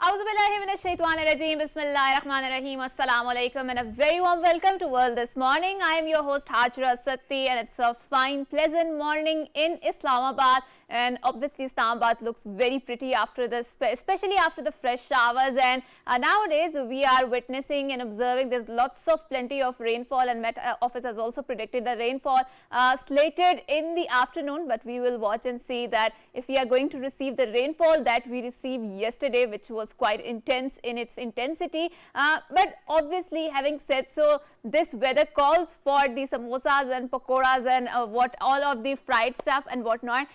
Auzubillahiminash-shaytanir-rajeem. Bismillahir-rahmanir-rahim. Assalamu alaikum and a very warm welcome to World This Morning. I am your host Hajra Satti and it's a fine, pleasant morning in Islamabad. And obviously Islamabad looks very pretty after this, especially after the fresh showers. And nowadays we are witnessing and observing there's plenty of rainfall, and Met Office has also predicted the rainfall slated in the afternoon. But we will watch and see that if we are going to receive the rainfall that we received yesterday, which was quite intense in its intensity. But obviously, having said so, this weather calls for the samosas and pakoras and what all of the fried stuff and whatnot.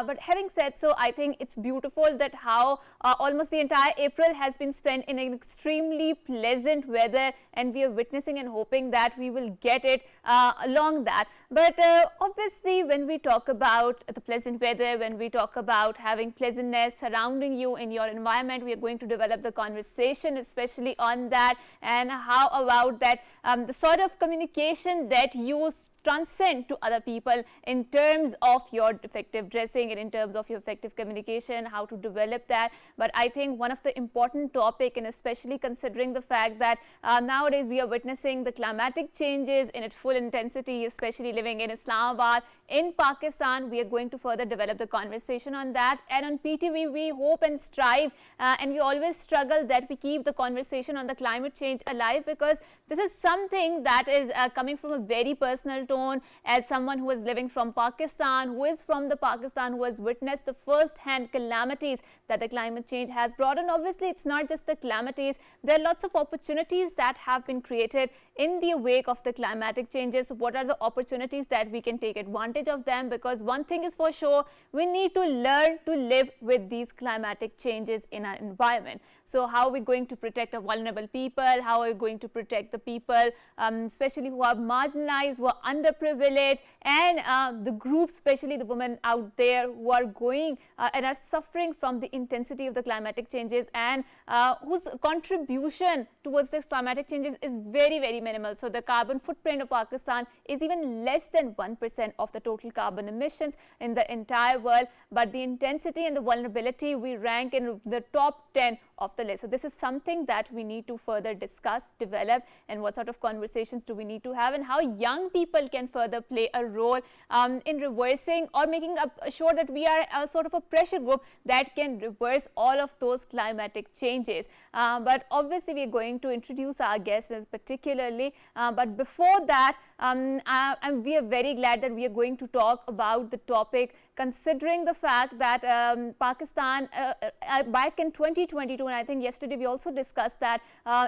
But having said so, I think it's beautiful that how almost the entire April has been spent in an extremely pleasant weather, and we are witnessing and hoping that we will get it along that. But obviously, when we talk about the pleasant weather, when we talk about having pleasantness surrounding you in your environment, we are going to develop the conversation especially on that, and how about that the sort of communication that you transcend to other people in terms of your effective dressing and in terms of your effective communication, how to develop that. But I think one of the important topic, and especially considering the fact that nowadays we are witnessing the climatic changes in its full intensity, especially living in Islamabad, in Pakistan, we are going to further develop the conversation on that. And on PTV, we hope and strive and we always struggle that we keep the conversation on the climate change alive, because this is something that is coming from a very personal tone, as someone who is living from Pakistan, who is from the Pakistan, who has witnessed the first-hand calamities that the climate change has brought. And obviously, it's not just the calamities, there are lots of opportunities that have been created in the wake of the climatic changes. What are the opportunities that we can take advantage of them? Because one thing is for sure, we need to learn to live with these climatic changes in our environment. So how are we going to protect our vulnerable people? How are we going to protect the people, especially who are marginalized, who are underprivileged, and the groups, especially the women out there who are going and are suffering from the intensity of the climatic changes, and whose contribution towards this climatic changes is very, very minimal. So the carbon footprint of Pakistan is even less than 1% of the total carbon emissions in the entire world. But the intensity and the vulnerability, we rank in the top 10 of the list. So this is something that we need to further discuss, develop, and what sort of conversations do we need to have, and how young people can further play a role in reversing or making sure that we are a sort of a pressure group that can reverse all of those climatic changes. But obviously, we are going to introduce our guests particularly. But before that, we are very glad that we are going to talk about the topic, considering the fact that Pakistan back in 2022, and I think yesterday we also discussed that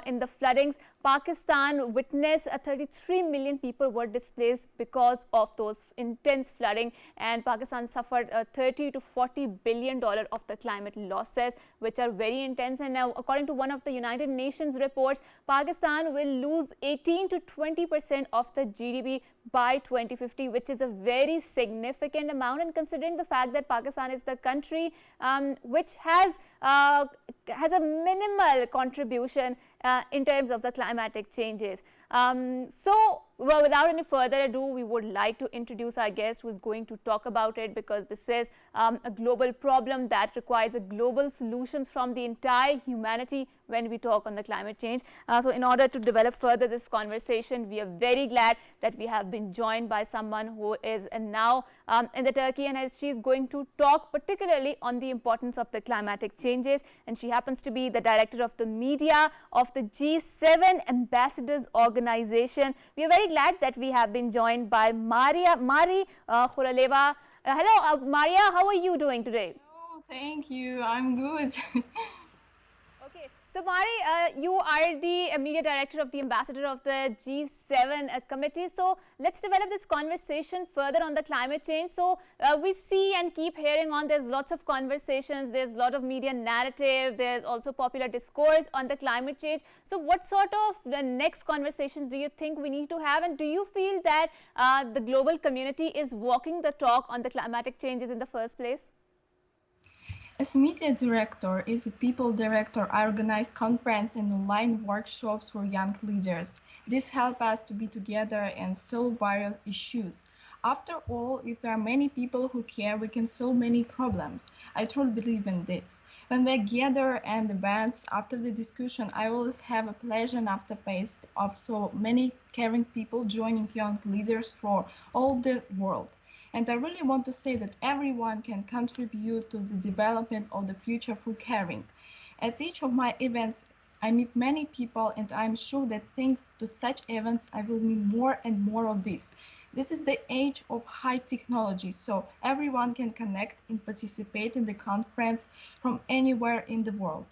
in the floodings, Pakistan witnessed 33 million people were displaced because of those intense flooding, and Pakistan suffered $30 to $40 billion of the climate losses, which are very intense. And now, according to one of the United Nations reports, Pakistan will lose 18 to 20% of the GDP by 2050, which is a very significant amount. And considering the fact that Pakistan is the country which has a minimal contribution in terms of the climatic changes. Well, without any further ado, we would like to introduce our guest who is going to talk about it, because this is a global problem that requires a global solutions from the entire humanity when we talk on the climate change. So in order to develop further this conversation, we are very glad that we have been joined by someone who is now in the Turkey, and as she is going to talk particularly on the importance of the climatic changes. And she happens to be the director of the media of the G7 Ambassadors Organization. We are very glad that we have been joined by Mari Khuraleva. Hello, Maria, how are you doing today? Oh, thank you. I'm good. Okay, so Mari, you are the media director of the ambassador of the G7 committee. So let's develop this conversation further on the climate change. So we see and keep hearing on, there's lots of conversations, there's a lot of media narrative, there's also popular discourse on the climate change. So what sort of the next conversations do you think we need to have, and do you feel that the global community is walking the talk on the climatic changes in the first place? As media director, as a people director, I organize conference and online workshops for young leaders. This helps us to be together and solve various issues. After all, if there are many people who care, we can solve many problems. I truly believe in this. When we gather and events after the discussion, I always have a pleasure and aftertaste of so many caring people joining young leaders for all the world. And I really want to say that everyone can contribute to the development of the future through caring. At each of my events, I meet many people, and I'm sure that thanks to such events, I will meet more and more of this. This is the age of high technology, so everyone can connect and participate in the conference from anywhere in the world.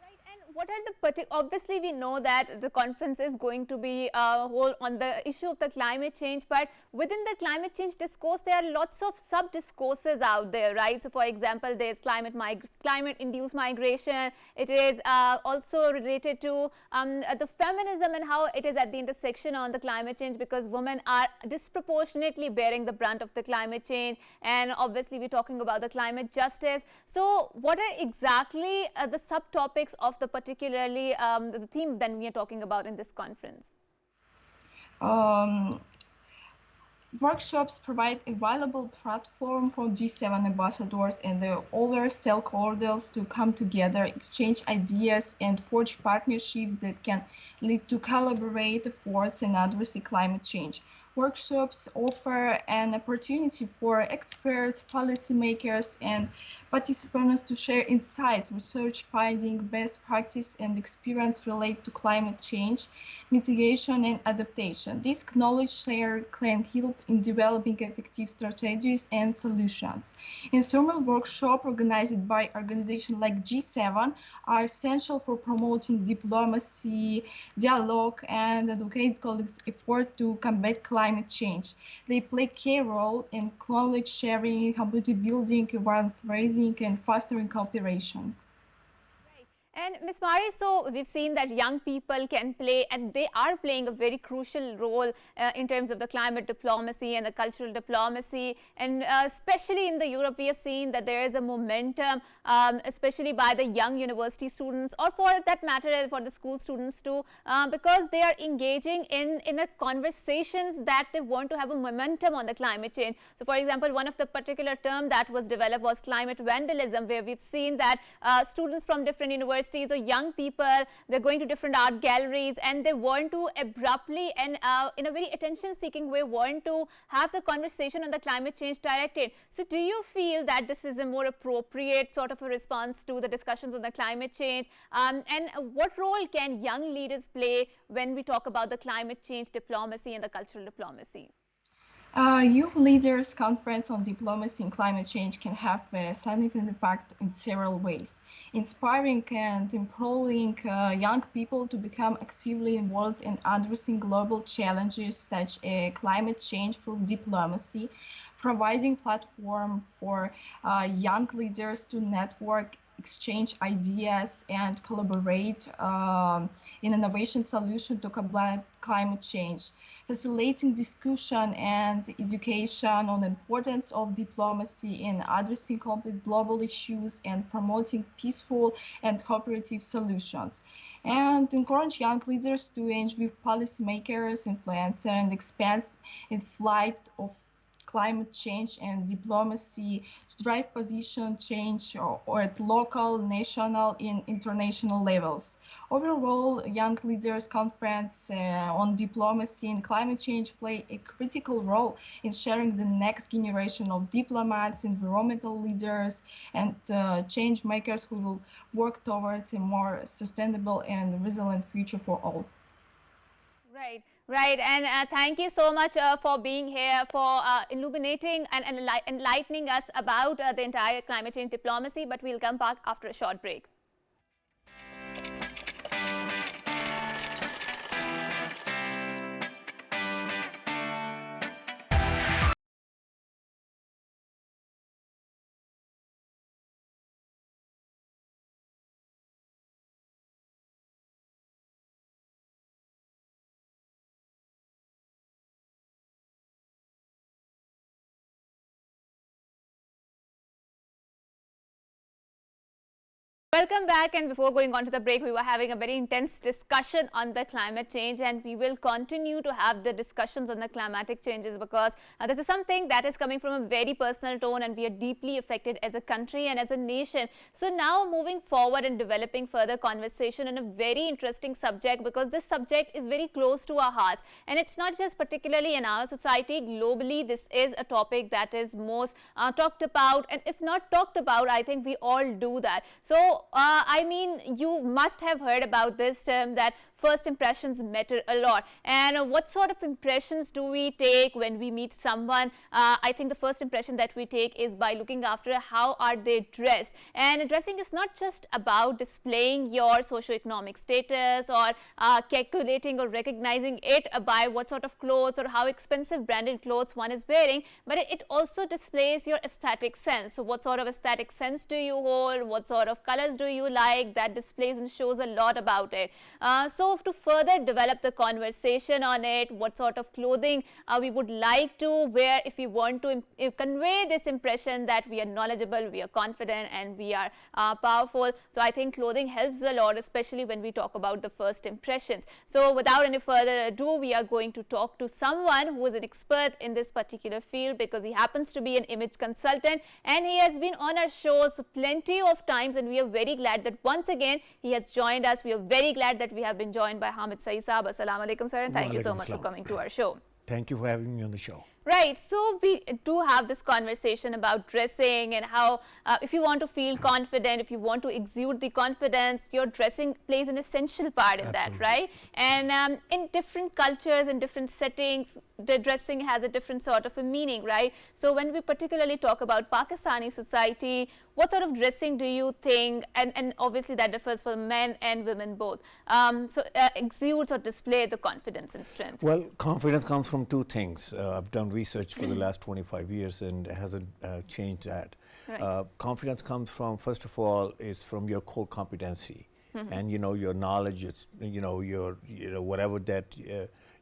Right, and what are the obviously we know that the conference is going to be whole on the issue of the climate change, but within the climate change discourse there are lots of sub discourses out there, right? So for example, there's climate induced migration. It is also related to the feminism and how it is at the intersection on the climate change, because women are disproportionately bearing the brunt of the climate change, and obviously we're talking about the climate justice. So what are exactly the subtopics of the particularly the theme that we are talking about in this conference? Um, Workshops provide a valuable platform for G7 ambassadors and the other stakeholders to come together, exchange ideas, and forge partnerships that can lead to collaborate efforts in addressing climate change. Workshops offer an opportunity for experts, policymakers, and participants to share insights, research finding, best practice, and experience related to climate change, mitigation, and adaptation. This knowledge share can help in developing effective strategies and solutions. Informal workshops organized by organizations like G7 are essential for promoting diplomacy, dialogue, and advocate colleagues' effort to combat climate change. They play a key role in knowledge sharing, community building, awareness raising, and fostering cooperation. Right. And Ms. Mari, so we've seen that young people can play, and they are playing a very crucial role in terms of the climate diplomacy and the cultural diplomacy. And especially in the Europe, we have seen that there is a momentum, especially by the young university students, or for that matter, for the school students too, because they are engaging in a conversations that they want to have a momentum on the climate change. So, for example, one of the particular term that was developed was climate vandalism, where we've seen that students from different universities or young people, they're going to different art galleries, and they want to abruptly and in a very attention seeking way want to have the conversation on the climate change directed. So do you feel that this is a more appropriate sort of a response to the discussions on the climate change, and what role can young leaders play when we talk about the climate change diplomacy and the cultural diplomacy? Youth Leaders Conference on Diplomacy and Climate Change can have a significant impact in several ways, inspiring and empowering young people to become actively involved in addressing global challenges such as climate change through diplomacy, providing platform for young leaders to network, exchange ideas, and collaborate in innovation solution to combat climate change, facilitating discussion and education on the importance of diplomacy in addressing global issues and promoting peaceful and cooperative solutions, and encourage young leaders to engage with policymakers, influencers, and experts in flight of climate change and diplomacy to drive position change or at local, national, and international levels. Overall, Young Leaders Conference on Diplomacy and Climate Change play a critical role in sharing the next generation of diplomats, environmental leaders, and change makers who will work towards a more sustainable and resilient future for all. Right, right. And thank you so much for being here, for illuminating and enlightening us about the entire climate change diplomacy. But we'll come back after a short break. Welcome back, and before going on to the break, we were having a very intense discussion on the climate change, and we will continue to have the discussions on the climatic changes because this is something that is coming from a very personal tone, and we are deeply affected as a country and as a nation. So now moving forward and developing further conversation on a very interesting subject, because this subject is very close to our hearts, and it's not just particularly in our society. Globally, this is a topic that is most talked about, and if not talked about, I think we all do that. So I mean, you must have heard about this term that first impressions matter a lot. And what sort of impressions do we take when we meet someone? I think the first impression that we take is by looking after how are they dressed. And dressing is not just about displaying your socioeconomic status or calculating or recognizing it by what sort of clothes or how expensive branded clothes one is wearing, but it also displays your aesthetic sense. So what sort of aesthetic sense do you hold? What sort of colors do you like? That displays and shows a lot about it. So to further develop the conversation on it, what sort of clothing we would like to wear if we want to convey this impression that we are knowledgeable, we are confident, and we are powerful. So I think clothing helps a lot, especially when we talk about the first impressions. So without any further ado, we are going to talk to someone who is an expert in this particular field, because he happens to be an image consultant and he has been on our shows plenty of times, and we are very glad that once again he has joined us. We are very glad that we have been joined by Hamid Saeed Saab. Assalamu alaikum, sir, and thank you so much for coming to our show. Thank you for having me on the show. Right, so we do have this conversation about dressing and how if you want to feel confident, if you want to exude the confidence, your dressing plays an essential part in that, right? And in different cultures, in different settings, the dressing has a different sort of a meaning, right? So when we particularly talk about Pakistani society, what sort of dressing do you think, and obviously that differs for men and women both, exudes or display the confidence and strength? Well, confidence comes from two things. I've done research for the last 25 years and it hasn't changed that. Right. Confidence comes from, first of all, is from your core competency. And your knowledge, it's, your whatever that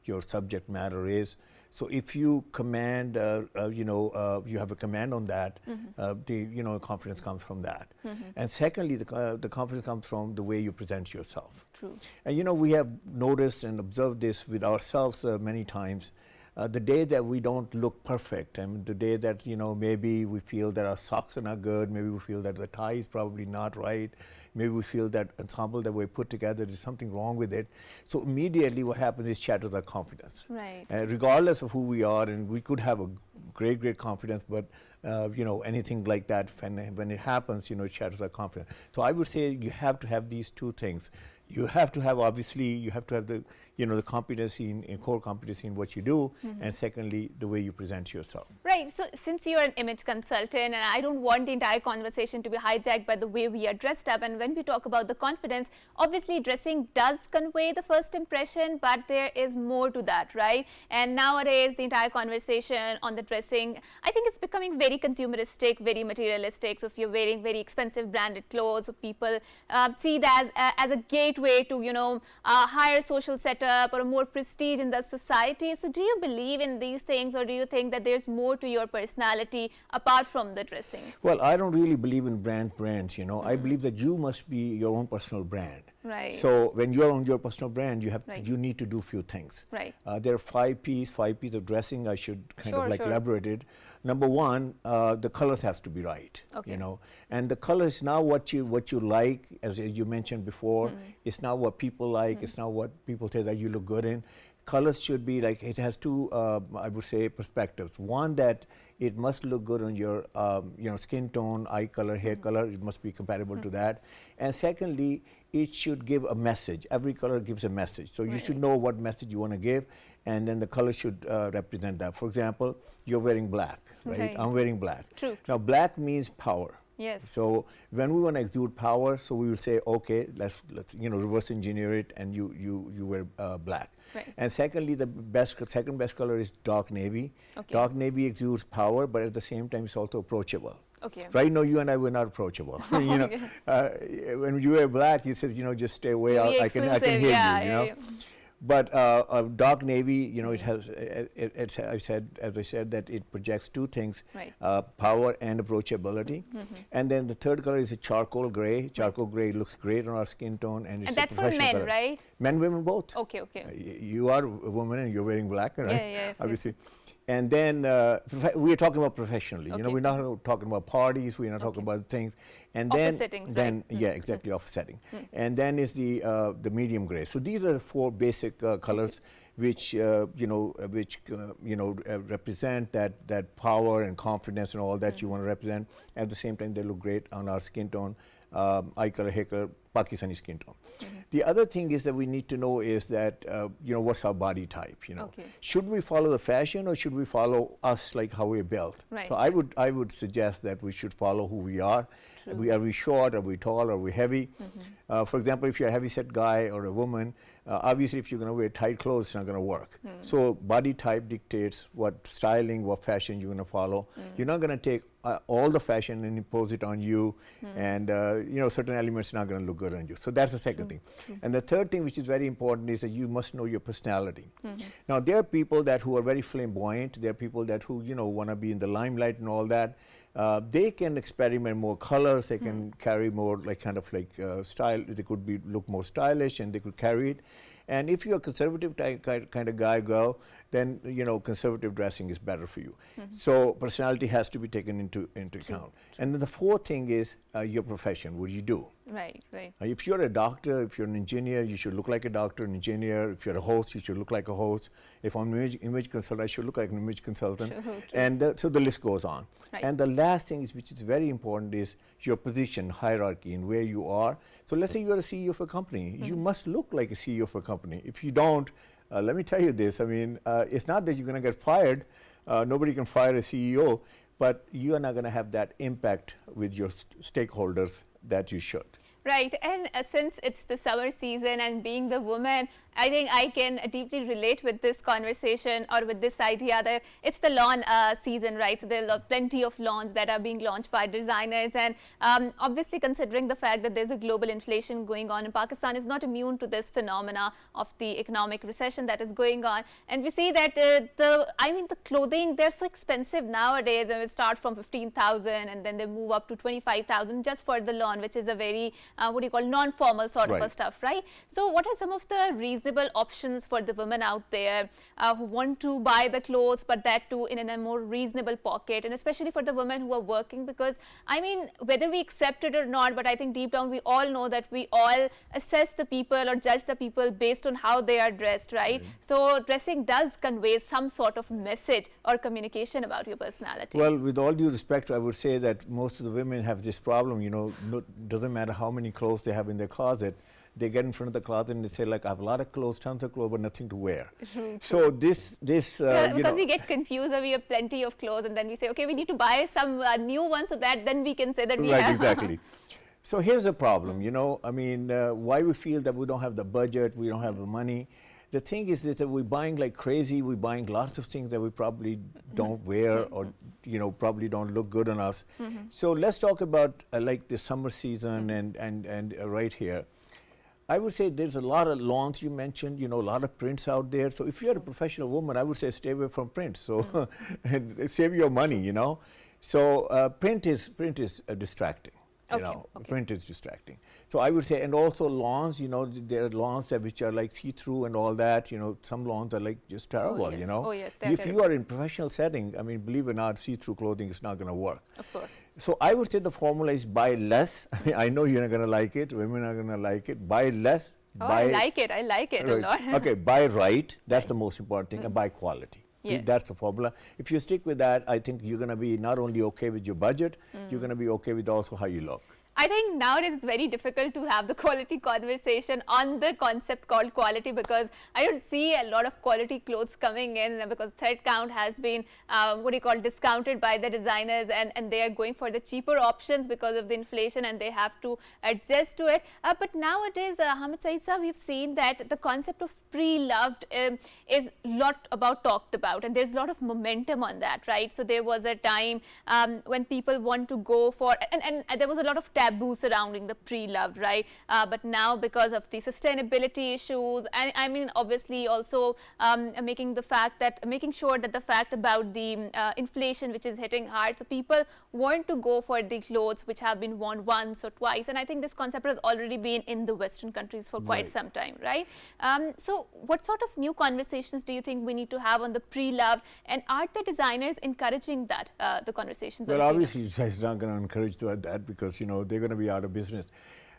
your subject matter is. So if you command, you have a command on that, the confidence comes from that. And secondly, the confidence comes from the way you present yourself. True. And we have noticed and observed this with ourselves many times. The day that we don't look perfect, and the day that maybe we feel that our socks are not good, maybe we feel that the tie is probably not right, maybe we feel that ensemble that we put together, there's something wrong with it. So immediately what happens is shatters our confidence. Right. Regardless of who we are, and we could have a great confidence, but anything like that, when it happens, it shatters our confidence. So I would say you have to have these two things. You have to have, obviously, you have to have the the competency in core competency in what you do, and secondly, the way you present yourself. Right. So since you're an image consultant, and I don't want the entire conversation to be hijacked by the way we are dressed up, and when we talk about the confidence, obviously dressing does convey the first impression, but there is more to that, right? And nowadays, the entire conversation on the dressing, I think it's becoming very consumeristic, very materialistic. So if you're wearing very expensive branded clothes, so people see that as a gateway to, a higher social setup or a more prestige in the society. So do you believe in these things, or do you think that there's more to your personality apart from the dressing? Well, I don't really believe in brands, I believe that you must be your own personal brand. Right. So when you're on your personal brand, you need to do a few things. Right. There are five P's of dressing. I should kind of elaborate it. Number one, the colors has to be right. Okay. And the color is now what you like, as you mentioned before. It's now what people like. It's now what people say that you look good in. Colors should be like, it has two, I would say, perspectives. One, that it must look good on your, skin tone, eye color, hair color. It must be compatible to that. And secondly, it should give a message. Every color gives a message. So you should know what message you want to give, and then the color should represent that. For example, you're wearing black, right? I'm wearing black. True. Now, black means power. Yes. So when we want to exude power, so we will say, okay, let's reverse engineer it, and you wear black. Right. And secondly, the second best color is dark navy. Okay. Dark navy exudes power, but at the same time, it's also approachable. Okay. Right now, you and I were not approachable. When you wear black, you says, just stay away. I can hear you. But a dark navy, you know, it has, as I said, that it projects two things, Right. Power and approachability. And then the third color is a charcoal gray. Charcoal gray looks great on our skin tone, and it's And a that's for professional men, color. right? Men, women, both. Okay, okay. You are a woman and you're wearing black, right? Yeah, yes, Obviously. And then we are talking about professionally. You know, Okay. we're not talking about parties. We're not talking about things. And Office then, settings, then right? yeah, exactly, office setting. And then is the medium gray. So these are the four basic colors, which represent that power and confidence and all that you want to represent. At the same time, they look great on our skin tone, eye color, hair color, Pakistani skin tone. The other thing is that we need to know is that what's our body type. You know, Okay. should we follow the fashion or should we follow us, like how we're built? Right. So I would suggest that we should follow who we are. Are we short? Are we tall? Are we heavy? For example, if you're a heavy-set guy or a woman, obviously if you're going to wear tight clothes, it's not going to work. So body type dictates what styling, what fashion you're going to follow. You're not going to take all the fashion and impose it on you, and certain elements are not going to look good on you. So that's the second thing. And the third thing, which is very important, is that you must know your personality. Now there are people who are very flamboyant. There are people who want to be in the limelight and all that. They can experiment more colors. They can carry more style. They could look more stylish, and they could carry it. And if you're a conservative kind of guy, girl, then conservative dressing is better for you. So personality has to be taken into account. And then the fourth thing is your profession. What do you do? Right, right. If you're a doctor, if you're an engineer, you should look like a doctor, an engineer. If you're a host, you should look like a host. If I'm an image consultant, I should look like an image consultant. True. And so the list goes on. Right. And the last thing which is very important, is your position, hierarchy, and where you are. So let's say you're a CEO of a company. You must look like a CEO of a company. If you don't, let me tell you this. I mean, it's not that you're going to get fired. Nobody can fire a CEO, but you are not going to have that impact with your stakeholders that you should. Right, and since it's the summer season and being the woman, I think I can deeply relate with this conversation or with this idea that it's the lawn season, right? So there are plenty of lawns that are being launched by designers, and obviously considering the fact that there's a global inflation going on, and Pakistan is not immune to this phenomena of the economic recession that is going on. And we see that the clothing, they're so expensive nowadays, and it starts from 15,000 and then they move up to 25,000 just for the lawn, which is a very non-formal sort of a stuff, right? So what are some of the reasonable options for the women out there who want to buy the clothes, but that too in a more reasonable pocket, and especially for the women who are working? Because I mean, whether we accept it or not, but I think deep down we all know that we all assess the people or judge the people based on how they are dressed, right? So dressing does convey some sort of message or communication about your personality. Well, with all due respect, I would say that most of the women have this problem, doesn't matter how many clothes they have in their closet. They get in front of the closet and they say, like, I have a lot of clothes, tons of clothes, but nothing to wear. So this because we get confused and we have plenty of clothes, and then we say, okay, we need to buy some new ones so that then we can say that we right, have. exactly. So here's the problem, I mean, why we feel that we don't have the budget, we don't have the money. The thing is that we're buying like crazy. We're buying lots of things that we probably don't wear or, probably don't look good on us. So let's talk about like the summer season and right here. I would say there's a lot of lawns you mentioned, a lot of prints out there. So if you're a professional woman, I would say stay away from prints. So and save your money, So print is distracting. Print is distracting. So I would say, and also lawns, there are lawns which are like see-through and all that, some lawns are like just terrible, Oh, yes. Oh, yes, If you are in professional setting, I mean, believe it or not, see-through clothing is not going to work. Of course. So I would say the formula is buy less. I mean, I know you're not going to like it, women are going to like it. Buy less. I like it a lot. Okay, buy right, that's the most important thing, and buy quality. Yes. That's the formula. If you stick with that, I think you're going to be not only okay with your budget, you're going to be okay with also how you look. I think nowadays it's very difficult to have the quality conversation on the concept called quality, because I don't see a lot of quality clothes coming in, because thread count has been discounted by the designers, and they are going for the cheaper options because of the inflation, and they have to adjust to it. But nowadays, Hamid Saeed sir, we've seen that the concept of pre-loved is lot about talked about, and there's a lot of momentum on that, right? So there was a time when people want to go for, and there was a lot of taboo taboo surrounding the pre-loved, right? But now because of the sustainability issues, and I mean obviously also making sure that the fact about the inflation which is hitting hard, so people want to go for the clothes which have been worn once or twice, and I think this concept has already been in the Western countries for quite some time, right? So what sort of new conversations do you think we need to have on the pre-loved, and are the designers encouraging that, the conversations? Well, obviously, it's not going to encourage that because, you know, they're going to be out of business.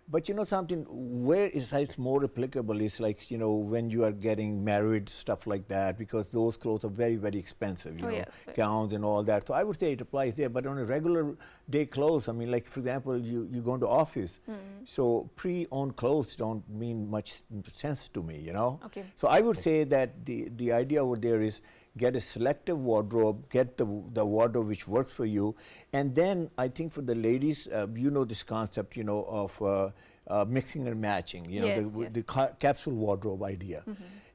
But you know something, where it's more applicable is like, you know, when you are getting married, stuff like that, because those clothes are very, very expensive, you know, yes, gowns and all that. So I would say it applies there, but on a regular day clothes, I mean, like, for example, you go into office, so pre-owned clothes don't mean much sense to me, you know. Okay. So I would say that the idea over there is get a selective wardrobe, get the wardrobe which works for you, and then I think for the ladies, you know this concept, you know, of mixing and matching, you know, Yes, the capsule wardrobe idea.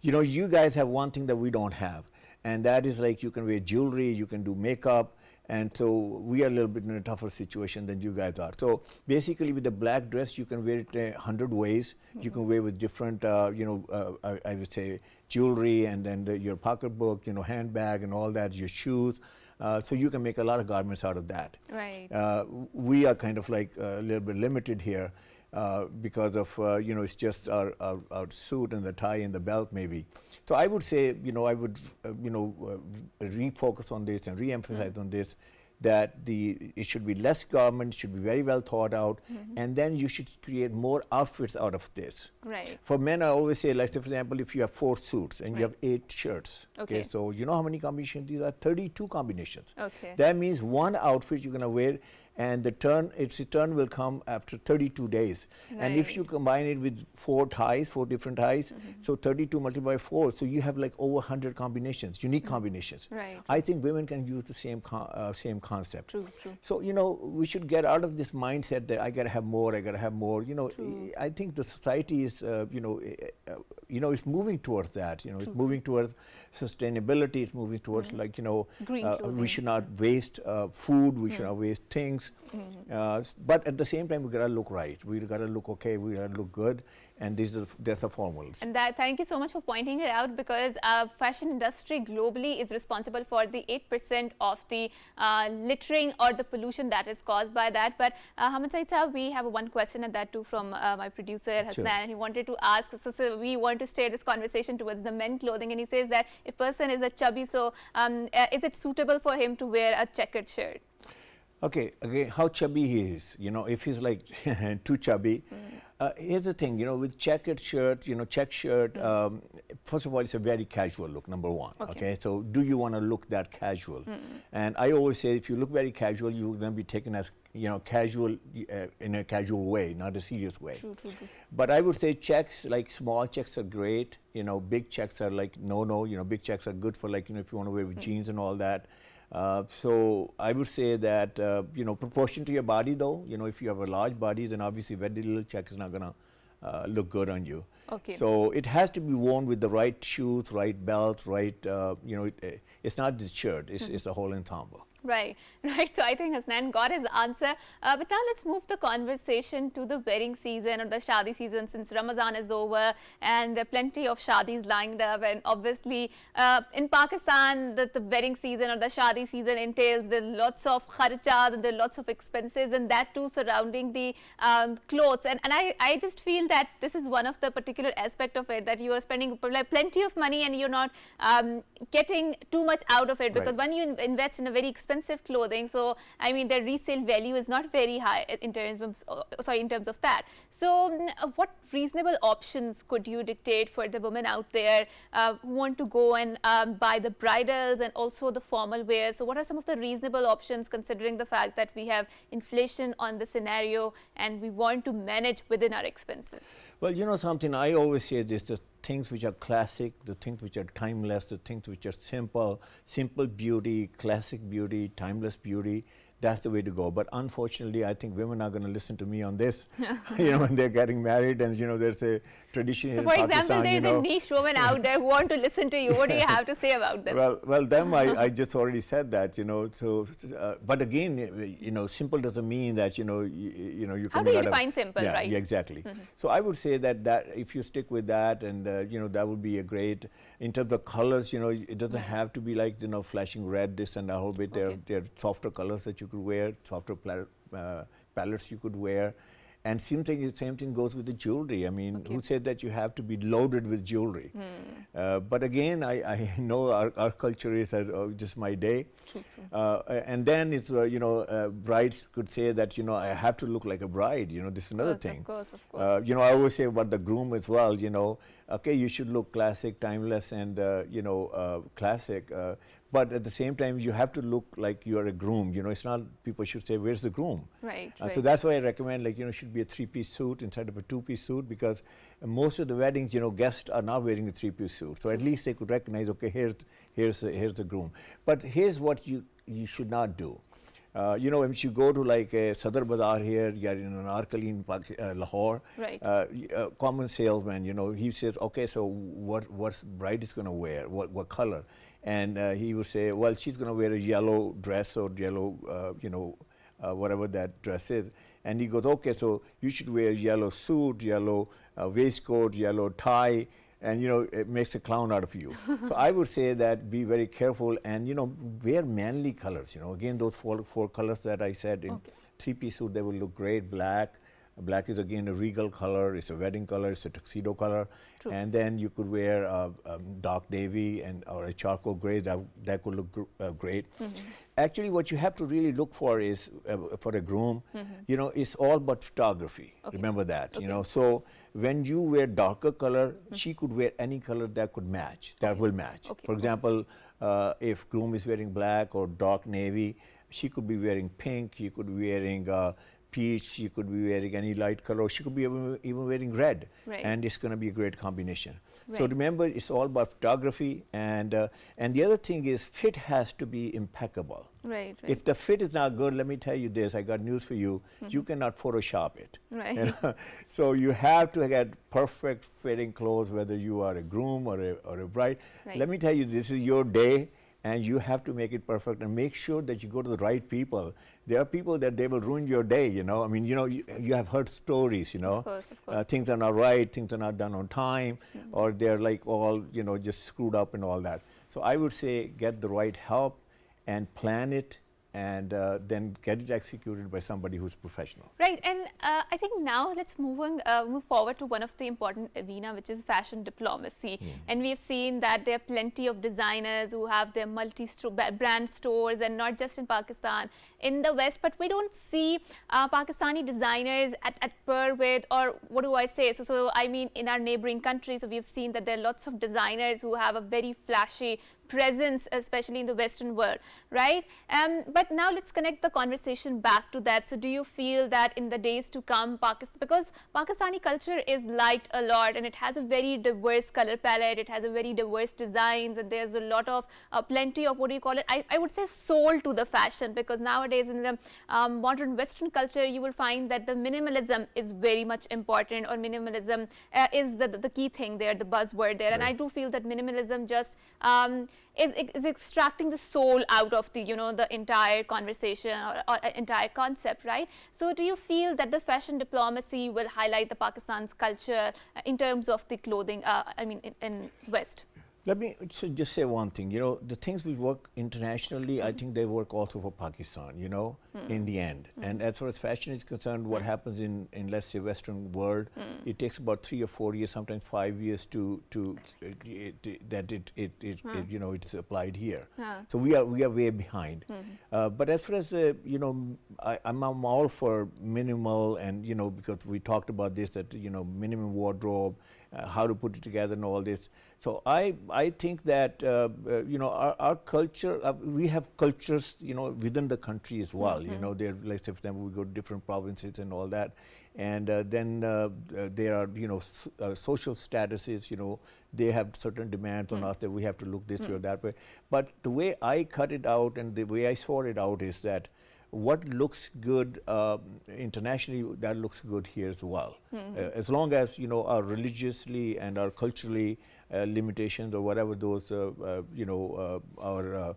You know, you guys have one thing that we don't have, and that is like you can wear jewelry, you can do makeup, and so we are a little bit in a tougher situation than you guys are. So basically with the black dress, you can wear it 100 ways. You can wear with different, you know, I would say jewelry, and then your pocketbook, you know, handbag and all that, your shoes. So you can make a lot of garments out of that. Right. We are kind of like a little bit limited here because of, you know, it's just our suit and the tie and the belt maybe. So I would say, you know, I would, you know, refocus on this and re-emphasize on this, that it should be less garments, should be very well thought out, and then you should create more outfits out of this. Right. For men, I always say, like, say, for example, if you have 4 suits and you have 8 shirts, Okay. so you know how many combinations these are? 32 combinations. Okay. That means one outfit you're going to wear, and its return will come after 32 days. And if Right. you combine it with 4 different ties, so 32 multiplied by 4, so you have like over 100 combinations, unique combinations. Right. I think women can use the same concept. True, true. So, you know, we should get out of this mindset that I got to have more, I got to have more. You know, I think the society is, you know, it's moving towards that. You know, it's moving towards sustainability. It's moving towards like, you know, Green we clothing. should not waste food. We should not waste things. But at the same time, we got to look right. We got to look okay. We got to look good. And there's the formulas. And thank you so much for pointing it out, because fashion industry globally is responsible for the 8% of the littering or the pollution that is caused by that. But Hamad Saeed Saab, we have one question at that too from my producer Hasnan, Sure. and he wanted to ask, so we want to steer this conversation towards the men clothing, and he says that if person is a chubby, so is it suitable for him to wear a checkered shirt? Okay, again, how chubby he is. You know, if he's like too chubby, here's the thing, you know, with checkered shirt, you know, check shirt, first of all, it's a very casual look, number one, okay? So do you want to look that casual? And I always say, if you look very casual, you're going to be taken as, you know, casual in a casual way, not a serious way. True, true, true. But I would say checks, like small checks are great, you know, big checks are like no, you know, big checks are good for, like, you know, if you want to wear with jeans and all that. So I would say that, you know, proportion to your body though, you know, if you have a large body, then obviously very little check is not going to look good on you. Okay. So it has to be worn with the right shoes, right belt, right, you know, it's not the shirt, it's the whole ensemble. Right, right. So I think Hasnan got his answer. But now let's move the conversation to the wedding season or the shadi season, since Ramadan is over and there are plenty of shadis lined up. And obviously in Pakistan, the wedding season or the shadi season entails there are lots of kharchas and there are lots of expenses, and that too surrounding the clothes. And I just feel that this is one of the particular aspect of it, that you are spending plenty of money and you're not getting too much out of it, because Right. when you invest in a very expensive clothing, so I mean their resale value is not very high in terms of that. So what reasonable options could you dictate for the women out there who want to go and buy the bridals and also the formal wear? So what are some of the reasonable options, considering the fact that we have inflation on the scenario and we want to manage within our expenses? Well, you know something, I always say this, the things which are classic, the things which are timeless, the things which are simple beauty, classic beauty, timeless beauty, that's the way to go. But unfortunately, I think women are going to listen to me on this, when they're getting married, and there's a tradition So in for Pakistan. example, there is a niche woman out there who want to listen to you. What do you have to say about them? Well, them I just already said that, So, but again, simple doesn't mean that you How do you define simple, right? Yeah, exactly. So I would say that if you stick with that, and that would be a great. In terms of colors, it doesn't have to be like flashing red, this and that whole bit. Okay. There are softer colors that you could wear, softer palettes you could wear. And same thing goes with the jewelry. I mean, who said that you have to be loaded with jewelry? But again, I know our culture is just my day. And then it's, brides could say that, I have to look like a bride. This is another thing. Of course. I always say about the groom as well, okay, you should look classic, timeless, and, classic. But at the same time, you have to look like you are a groom. It's not, people should say, where's the groom? Right. So that's why I recommend, should be a 3-piece suit instead of a 2-piece suit, because most of the weddings, guests are now wearing a 3-piece suit. So at least they could recognize, okay, here's the groom. But here's what you should not do. If you go to like a Sadr Bazaar here, you're in Anarkali in Lahore, Right. Common salesman, he says, okay, so what bride is going to wear, what color? And he would say, well, she's going to wear a yellow dress or yellow, whatever that dress is. And he goes, okay, so you should wear yellow suit, yellow waistcoat, yellow tie, and it makes a clown out of you. So I would say that be very careful and wear manly colors. Again, those four colors that I said in 3-piece suit, they will look great. Black is again a regal color. It's a wedding color. It's a tuxedo color. True. And then you could wear dark navy or a charcoal gray. That could look great. Actually, what you have to really look for is for a groom. It's all about photography. Remember that. So when you wear darker color, she could wear any color that could match. That will match. For example, if groom is wearing black or dark navy, she could be wearing pink. She could be wearing peach, she could be wearing any light color, she could be even wearing red, and it's going to be a great combination. So remember, it's all about photography, and the other thing is fit has to be impeccable. Right. If the fit is not good, let me tell you this, I got news for you, you cannot Photoshop it. Right. So you have to get perfect fitting clothes, whether you are a groom or a bride. Let me tell you, this is your day, and you have to make it perfect and make sure that you go to the right people. There are people that they will ruin your day, I mean, you have heard stories, Of course. things are not right, things are not done on time, or they're like all, just screwed up and all that. So I would say get the right help and plan it, and then get it executed by somebody who's professional. Right, and I think now let's move forward to one of the important arena, which is fashion diplomacy. And we've seen that there are plenty of designers who have their multi-brand stores, and not just in Pakistan, in the West, but we don't see Pakistani designers at par with, or what do I say? So I mean, in our neighboring countries, so we've seen that there are lots of designers who have a very flashy presence, especially in the Western world, right? But now let's connect the conversation back to that. So do you feel that in the days to come, because Pakistani culture is liked a lot, and it has a very diverse color palette, it has a very diverse designs, and there's a lot of plenty of, what do you call it, I would say soul to the fashion, because nowadays in the modern Western culture, you will find that the minimalism is very much important, or minimalism is the key thing there, the buzzword there. And I do feel that minimalism just is extracting the soul out of the the entire conversation or entire concept, right? So do you feel that the fashion diplomacy will highlight the Pakistan's culture in terms of the clothing, I mean in West? Let me just say one thing. The things we work internationally, I think they work also for Pakistan, in the end. And as far as fashion is concerned, what happens in let's say, Western world, it takes about 3 or 4 years, sometimes 5 years to it's applied here. So we are way behind. But as far as I'm all for minimal, and because we talked about this, that minimum wardrobe, how to put it together and all this. So I think that our culture, we have cultures within the country as well. There, let's say for example, we go to different provinces and all that, and then there are social statuses. They have certain demands on us that we have to look this way or that way. But the way I cut it out and the way I sort it out is that what looks good internationally, that looks good here as well. As long as, you know, our religiously and our culturally limitations or whatever those, you know, our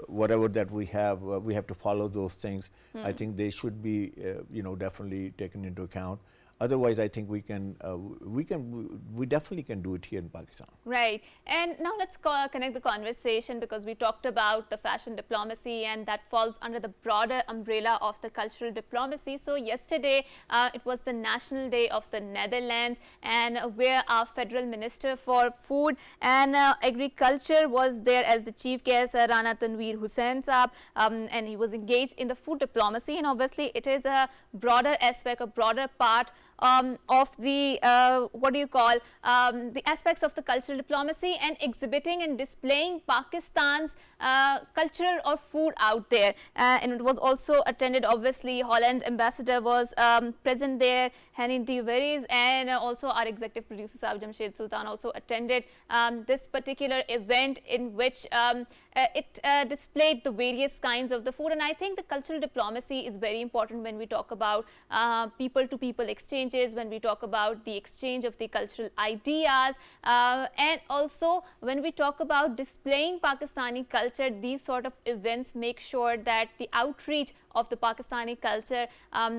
whatever that we have to follow those things. I think they should be, you know, definitely taken into account. Otherwise, I think we definitely can do it here in Pakistan. Right. And now let's connect the conversation, because we talked about the fashion diplomacy, and that falls under the broader umbrella of the cultural diplomacy. So yesterday, it was the National Day of the Netherlands, and where our Federal Minister for Food and Agriculture was there as the chief guest, Rana Tanveer Hussain Saab, and he was engaged in the food diplomacy. And obviously, it is a broader aspect, a broader part of the what do you call the aspects of the cultural diplomacy, and exhibiting and displaying Pakistan's culture of food out there. And it was also attended, obviously, Holland ambassador was present there, Hani Diveris, and also our executive producer Saab Jamshed Sultan also attended this particular event, in which it displayed the various kinds of the food. And I think the cultural diplomacy is very important when we talk about people to people exchanges, when we talk about the exchange of the cultural ideas, and also when we talk about displaying Pakistani culture. These sort of events make sure that the outreach of the Pakistani culture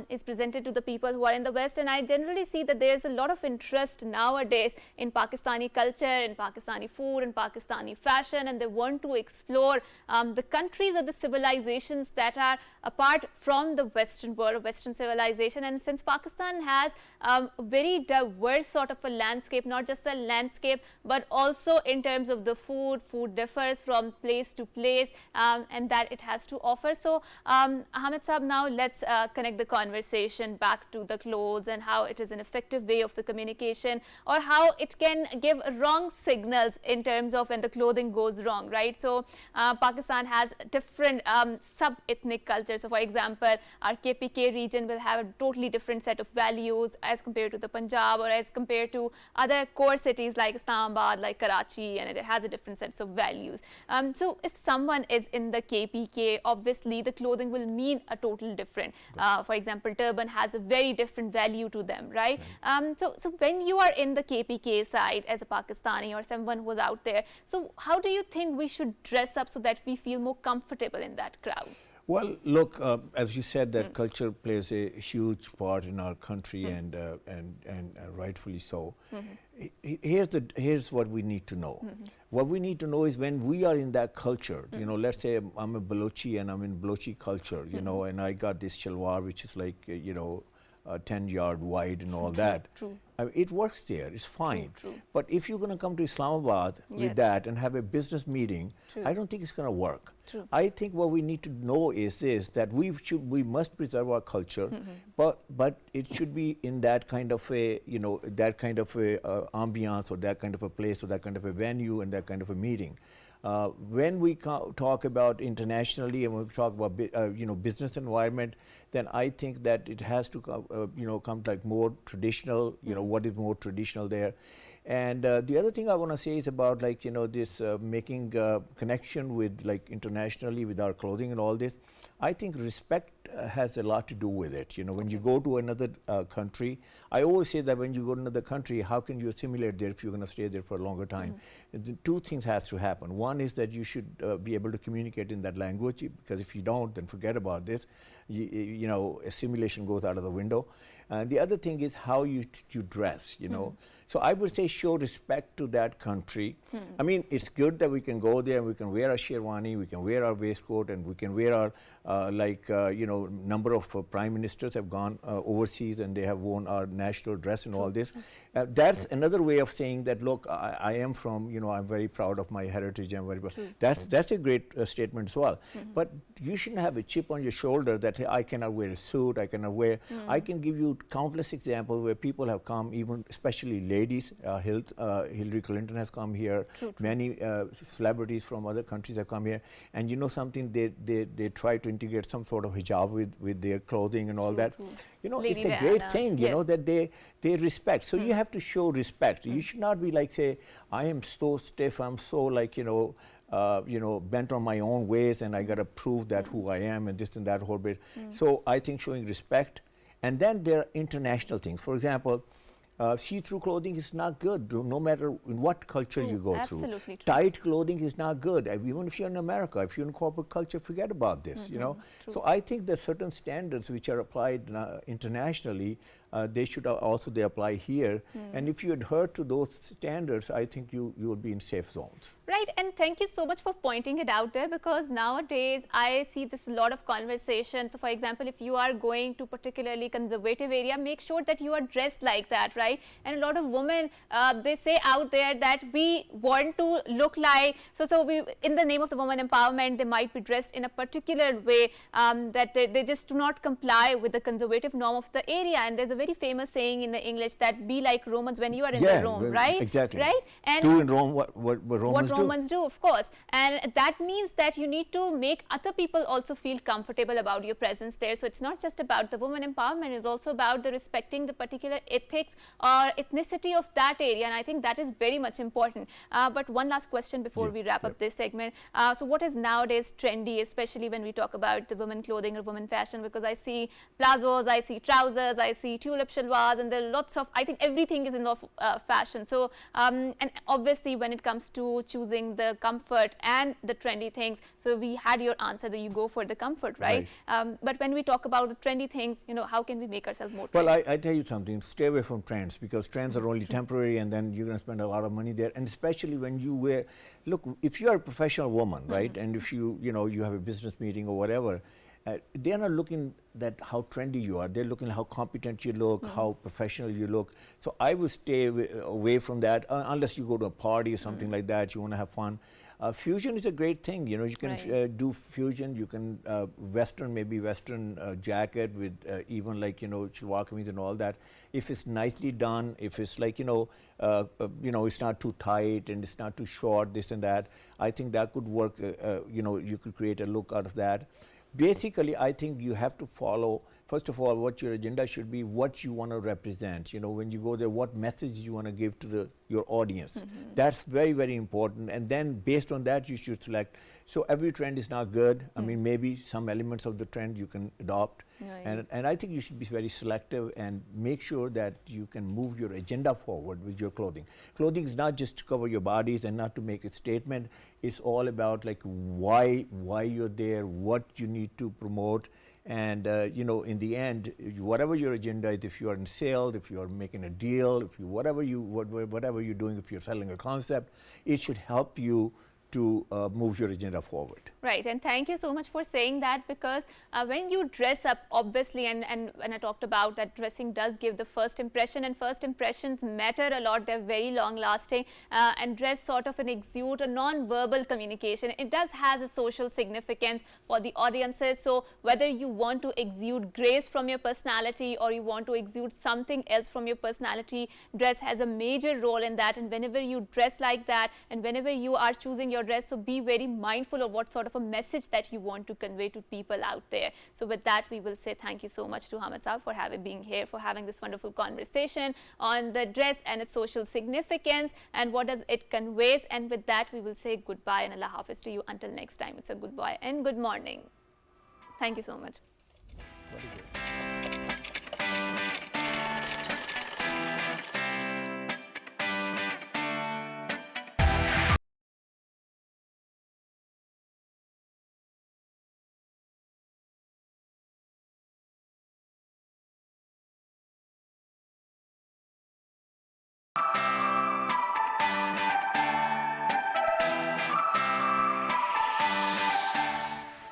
is presented to the people who are in the West. And I generally see that there is a lot of interest nowadays in Pakistani culture, in Pakistani food, in Pakistani fashion, and they want to explore the countries or the civilizations that are apart from the Western world, Western civilization. And since Pakistan has a very diverse sort of a landscape, not just a landscape, but also in terms of the food differs from place to place, and that it has to offer. So Ahmed Saab, now let's connect the conversation back to the clothes, and how it is an effective way of the communication, or how it can give wrong signals in terms of when the clothing goes wrong, right? So Pakistan has different sub-ethnic cultures. So for example, our KPK region will have a totally different set of values as compared to the Punjab, or as compared to other core cities like Islamabad, like Karachi, and it has a different set of values. So if someone is in the KPK, obviously the clothing will mean a total different. For example, turban has a very different value to them, right? So when you are in the KPK side as a Pakistani or someone who was out there, so how do you think we should dress up so that we feel more comfortable in that crowd? Well, look, as you said, that culture plays a huge part in our country, and rightfully so. Here's what we need to know. What we need to know is, when we are in that culture, you know, let's say I'm a Balochi and I'm in Balochi culture, you know, and I got this shalwar which is like, you know, 10-yard wide and all that. True. I mean, it works there, it's fine. True. But if you're going to come to Islamabad with that and have a business meeting, I don't think it's going to work. True. I think what we need to know is this, that we must preserve our culture, but it should be in that kind of a, you know, that kind of a ambiance, or that kind of a place, or that kind of a venue, and that kind of a meeting. When we talk about internationally, and when we talk about you know, business environment, then I think that it has to you know, come like more traditional. You know, what is more traditional there. And the other thing I want to say is about, like, you know, this making connection with, like, internationally with our clothing and all this. I think respect has a lot to do with it. You know, when you go to another country, I always say that when you go to another country, how can you assimilate there if you're going to stay there for a longer time? The two things has to happen. One is that you should be able to communicate in that language, because if you don't, then forget about this. You know, assimilation goes out of the window. The other thing is how you dress, you know. So I would say show respect to that country. I mean, it's good that we can go there and we can wear our sherwani, we can wear our waistcoat, and we can wear our, you know, number of prime ministers have gone overseas and they have worn our national dress and all this. That's another way of saying that, look, I am from, you know, I'm very proud of my heritage. I'm very proud. That's a great statement as well. But you shouldn't have a chip on your shoulder that, hey, I cannot wear a suit, I cannot wear. I can give you countless examples where people have come, even especially ladies. Hillary Clinton has come here. Many celebrities from other countries have come here. And you know something, they try to integrate some sort of hijab with their clothing and all that. You know, Lady it's a Diana, great thing, you know, that they respect. So you have to show respect. You should not be like, say, I am so stiff, I'm so, like, you know, bent on my own ways, and I got to prove that who I am, and this and that whole bit. So I think showing respect, and then there are international things. For example, see-through clothing is not good, no matter in what culture you go through. Absolutely true. Tight clothing is not good. Even if you're in America, if you're in corporate culture, forget about this. So I think there's certain standards which are applied internationally. They should also apply here. And if you adhere to those standards, I think you will be in safe zones. Right, and thank you so much for pointing it out there, because nowadays I see this a lot of conversation. So for example, if you are going to particularly conservative area, make sure that you are dressed like that, right? And a lot of women, they say out there that we want to look like, so we, in the name of the woman empowerment, they might be dressed in a particular way that they just do not comply with the conservative norm of the area. And there's a very famous saying in the English that be like Romans when you are in the Rome, right? Exactly. Right? And do in Rome what Romans do, of course. And that means that you need to make other people also feel comfortable about your presence there. So it's not just about the woman empowerment, it's also about the respecting the particular ethics or ethnicity of that area. And I think that is very much important. But one last question before we wrap up this segment. So what is nowadays trendy, especially when we talk about the women clothing or women fashion? Because I see plazos, I see trousers, I see tulip shalwars, and there are lots of, I think everything is in the fashion. So and obviously when it comes to choosing the comfort and the trendy things, so we had your answer that you go for the comfort, right? But when we talk about the trendy things, how can we make ourselves more trendy? Well, I tell you something, stay away from trends, because trends are only temporary, and then you're going to spend a lot of money there. And especially when you wear, look, if you are a professional woman, right, and if you have a business meeting or whatever, they're not looking at how trendy you are. They're looking at how competent you look, how professional you look. So I would stay away from that unless you go to a party or something like that. You want to have fun. Fusion is a great thing. You can do fusion. You can maybe Western jacket with even like shalwar kameez and all that. If it's nicely done, if it's like it's not too tight and it's not too short, this and that, I think that could work. You could create a look out of that. Basically, I think you have to follow, first of all, what your agenda should be, what you want to represent. When you go there, what message you want to give to your audience. That's very, very important. And then based on that, you should select. So every trend is not good. I mean, maybe some elements of the trend you can adopt. And I think you should be very selective and make sure that you can move your agenda forward with your clothing. Clothing is not just to cover your bodies and not to make a statement. It's all about like why you're there, what you need to promote. And in the end, whatever your agenda is, if you are in sales, if you are making a deal, if you whatever you're doing, if you're selling a concept, it should help you to move your agenda forward. Right, and thank you so much for saying that, because when you dress up, obviously, and when I talked about that, dressing does give the first impression, and first impressions matter a lot. They're very long lasting, and dress sort of exude a non-verbal communication. It does has a social significance for the audiences. So whether you want to exude grace from your personality or you want to exude something else from your personality, dress has a major role in that. And whenever you dress like that, and whenever you are choosing your dress, so be very mindful of what sort of a message that you want to convey to people out there. So with that, we will say thank you so much to Hamid Saab for being here, for having this wonderful conversation on the dress and its social significance and what does it conveys. And with that, we will say goodbye and Allah Hafiz to you until next time. It's a goodbye and good morning. Thank you so much.